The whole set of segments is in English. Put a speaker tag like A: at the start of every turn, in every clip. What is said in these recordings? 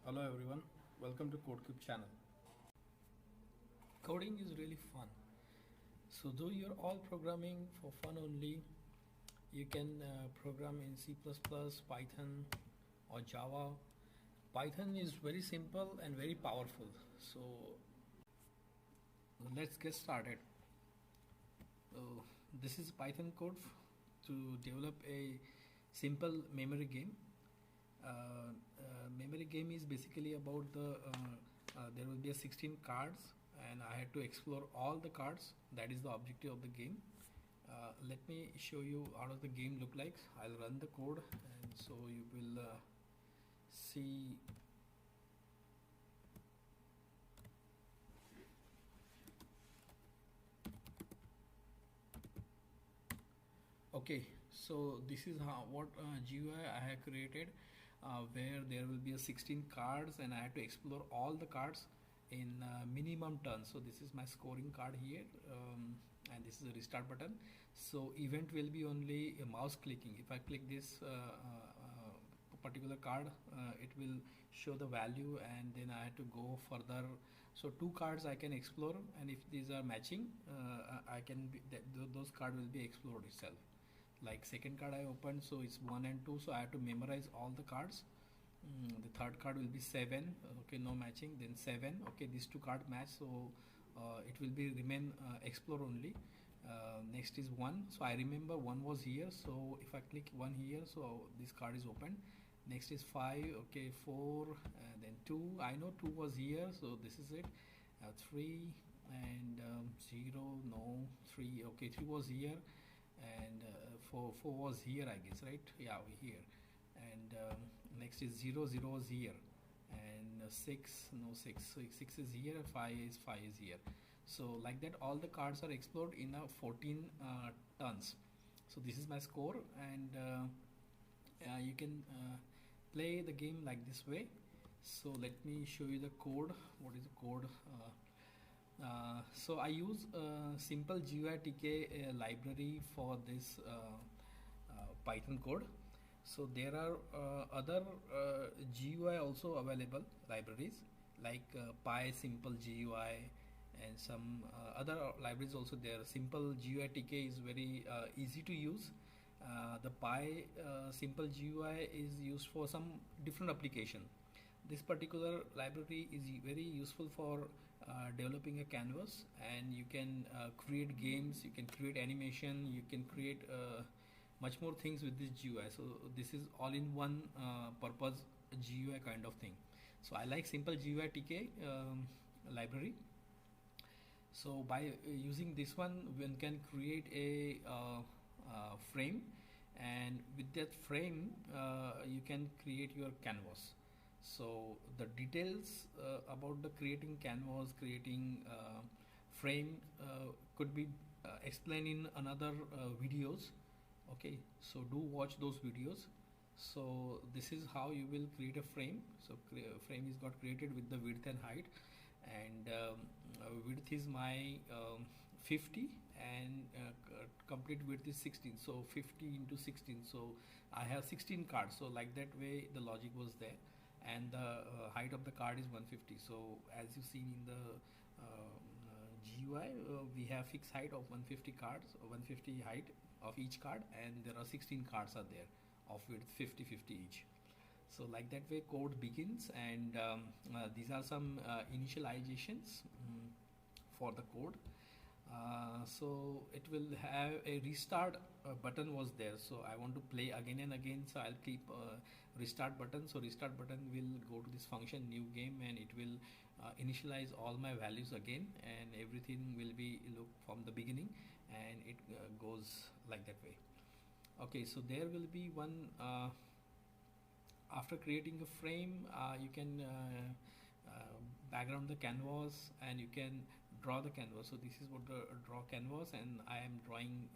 A: Hello everyone, welcome to CodeCube channel. Coding is really fun. So though you're all programming for fun only, you can program in C++, Python or Java. Python is very simple and very powerful. So let's get started. This is Python code to develop a simple memory game. Memory game is basically about there will be a 16 cards and I had to explore all the cards. That is the objective of the game. Let me show you how does the game look like. I'll run the code and so you will see. Okay, so this is what GUI I have created, where there will be a 16 cards and I had to explore all the cards in minimum turns. So this is my scoring card here, and this is a restart button. So event will be only a mouse clicking. If I click this particular card, it will show the value and then I had to go further. So two cards I can explore, and if these are matching, I can those cards will be explored itself. Like second card I opened, so it's 1 and 2, so I have to memorize all the cards. The third card will be 7, okay, no matching. Then 7, okay, these two cards match, so it will be remain explore only. Next is 1, so I remember 1 was here, so if I click 1 here, so this card is open. Next is 5, okay, 4, then 2, I know 2 was here, so this is it. 3 and 0, no, 3, okay, 3 was here, and 4 was here, I guess, right? Yeah, we here. And next is 0 was here, and 6, no, 6 is here, 5 is here. So like that all the cards are explored in a 14 turns. So this is my score, and you can play the game like this way. So let me show you the code. What is the code? So I use simple GUI library for this Python code. So there are other GUI also available libraries like Simple GUI and some other libraries also there. Simple GUI is very easy to use. The Simple GUI is used for some different application. This particular library is very useful for developing a canvas, and you can create games, you can create animation, you can create much more things with this GUI. So this is all in one purpose GUI kind of thing. So I like simple GUI library. So by using this one can create a frame, and with that frame you can create your canvas. So the details about the creating canvas, creating frame could be explained in another videos. Okay, so do watch those videos. So this is how you will create a frame. So frame is got created with the width and height, and width is my 50 and complete width is 16, so 50 into 16, so I have 16 cards. So like that way the logic was there, and the height of the card is 150. So as you seen in the GUI, we have fixed height of 150 cards, 150 height of each card, and there are 16 cards are there of width 50 each. So like that way code begins, and these are some initializations for the code. So it will have a restart button was there, so I want to play again and again, so I'll keep restart button. So restart button will go to this function new game, and it will initialize all my values again, and everything will be look from the beginning, and it goes like that way. Okay, so there will be one after creating a frame, you can background the canvas, and you can draw the canvas. So this is what the draw canvas, and I am drawing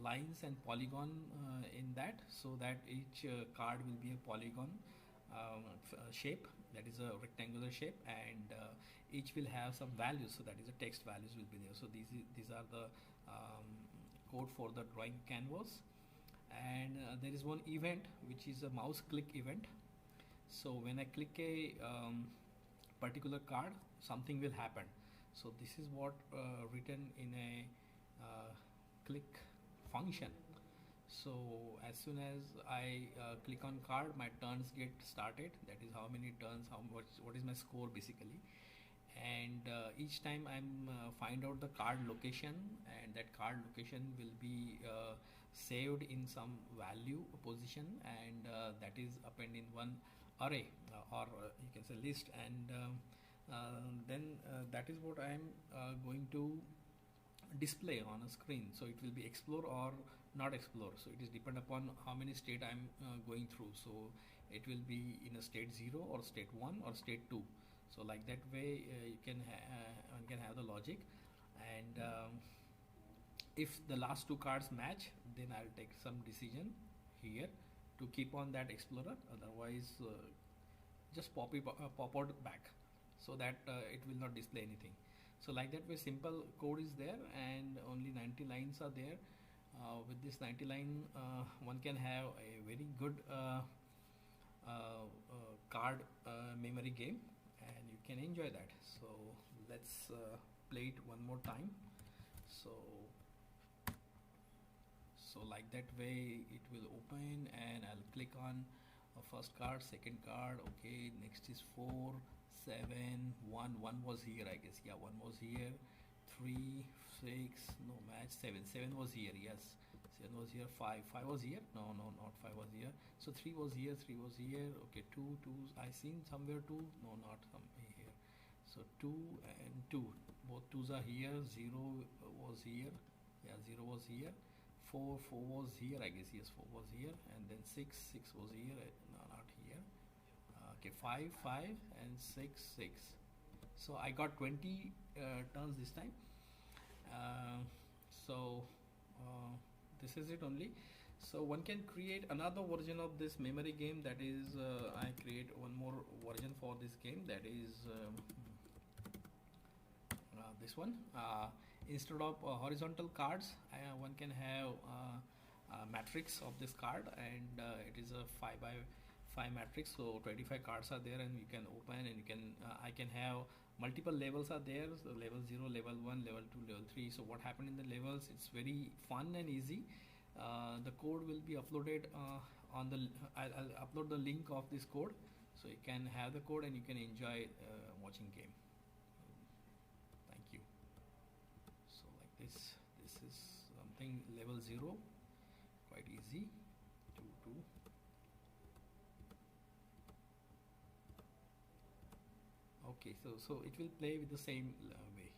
A: lines and polygon in that, so that each card will be a polygon shape, that is a rectangular shape, and each will have some values, so that is a text values will be there. So these are the code for the drawing canvas. And there is one event which is a mouse click event. So when I click a particular card, something will happen. So this is what written in a click function. So as soon as I click on card, my turns get started. That is how many turns, how much, what is my score basically. And each time I'm find out the card location, and that card location will be saved in some value position, and that is append in one array, or you can say list, and then that is what I am going to display on a screen. So it will be explore or not explore. So it is depend upon how many state I'm going through. So it will be in a state 0 or state 1 or state 2. So like that way you can one can have the logic. And if the last two cards match, then I'll take some decision here to keep on that explorer. Otherwise just pop out back, so that it will not display anything. So like that way simple code is there, and only 90 lines are there. With this 90 line one can have a very good card memory game, and you can enjoy that. So let's play it one more time. So like that way it will open, and I'll click on first card, second card. Okay, next is 4, 7, 1. 1 was here, I guess. Yeah, 1 was here. 3, 6, no match. 7 was here. Yes, 7 was here. 5 was here. No, not 5 was here. So 3 was here. 3 was here. Okay, 2 I seen somewhere 2. No, not some here. So 2 and 2, both 2s are here. 0 was here. Yeah, 0 was here. 4 was here, I guess. Yes, 4 was here. And then 6 was here. No, not here. Okay, 5 and 6. So I got 20 turns this time. So this is it only. So one can create another version of this memory game. That is I create one more version for this game. That is this one. Instead of horizontal cards, one can have matrix of this card, and it is a 5 by 5 matrix. So 25 cards are there, and you can open, and you can I can have multiple levels are there. So level 0, level 1, level 2, level 3. So what happened in the levels, it's very fun and easy. The code will be uploaded on the I'll upload the link of this code, so you can have the code and you can enjoy watching game. Thank you. So like this is something level 0, quite easy. 2. Okay, so it will play with the same way.